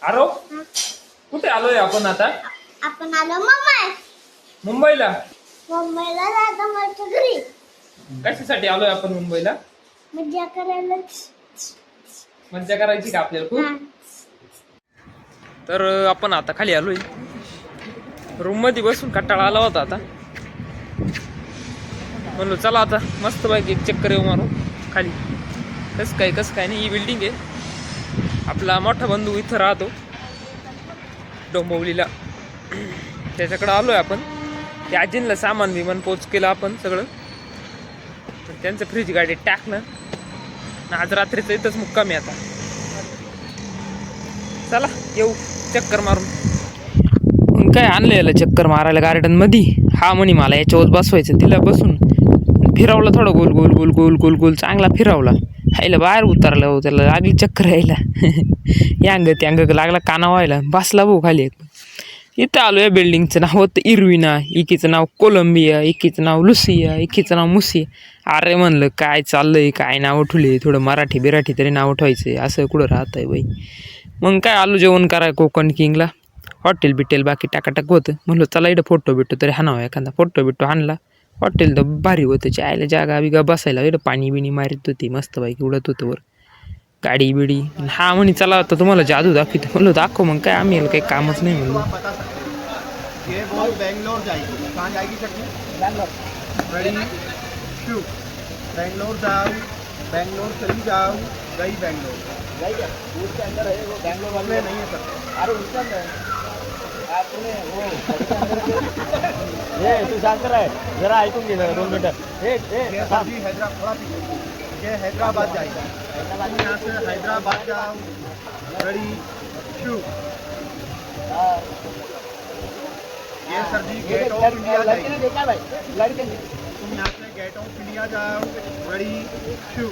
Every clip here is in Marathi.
आरो कुठे आलोय आपण आता? आपण आलो मुंबई. मुंबईला. मुंबईला जातो माझ्या घरी. कशासाठी आलोय आपण मुंबईला? मज्जा करायला. मज्जा करायची का आपल्याला खूप? तर आपण आता खाली आलोय. रूम मध्ये बसून कंटाळा आला होता आता. म्हणलो चला आता मस्त पैकी एक चक्कर येऊ मारू खाली. कसं काय नाही, ही बिल्डिंग आहे. आपला मोठा बंधू इथं राहतो डोंबिवलीला. त्याच्याकडे आलोय आपण. त्या आजींना सामान बिमान पोच केलं आपण सगळं. त्यांचं फ्रीज गाडीत टाकणं. आज रात्रीचं इथंच मुक्कामी आता. चला येऊ चक्कर मारून. काय आणलं याला चक्कर मारायला गार्डन मध्ये? हा म्हणे मला याच्यावर बसवायचं. तिला बसून फिरवला थोडं गोल गोल गोल गोल गोल गोल चांगला फिरवला. हायला बाहेर उतरला हो, त्याला लागली चक्कर यायला. यांग त्यांग लागला काना व्हायला. बसला भाऊ खाली. इथं आलो. या बिल्डिंगचं नाव होतं इरविना, एकीचं नाव कोलंबिया, एकीचं नाव लुसिया, एकीचं नाव मुसिया. अरे म्हणलं काय चाललंय, काय नाव ठुले, थोडं मराठी बिराठी तरी नाव ठेवायचं. असं कुठं राहत आहे बाई. मग काय आलो जेवण कराय कोकण किंगला. हॉटेल बिटेल बाकी टाकाटाक होतं. म्हणलं चला इथं फोटो बिटो तरी हाणावं एखादा. फोटो बिटो हाणला. हॉटेल तर भारी होतं. चायला जागा बिगा बसायला. इथं पाणी बिणी मारित होती मस्त बाईक उडत होतं वर. गाडी बिडी. हा म्हणे चला आता तुम्हाला जादू दाखवतो. म्हणलं दाखव. मग काय आम्ही काही कामच नाही म्हणलं. ये बॉल बेंगलोर जाएगी. कहाँ जाएगी चटनी? बेंगलोर. Ready shoo. बेंगलोर जाओ. बेंगलोर चली जाओ. गई बेंगलोर. गई क्या? उसके अंदर है वो बेंगलोर वाले नहीं है सर. अरे उसके अंदर है. आपने वो ये तू शांत रहा है जरा ऐकून घे जरा 2 मिनिटं. ये सब्जी हैदराबाद. ये हैदराबाद जाएगा. हैदराबाद यहाँ से हैदराबाद जाओ. Ready shoo. ये sir ji gate of India जाएगी. देखा भाई लड़के तुम यहाँ से गेट ऑफ इंडिया जाओ. Ready shoo.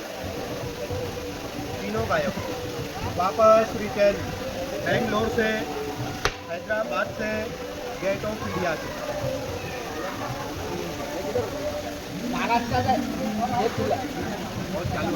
तीनों गायब. वापस रिटर्न. बेंगलोर से हैदराबाद से गेट ऑफ इंडिया से. महाराष्ट्र और चालू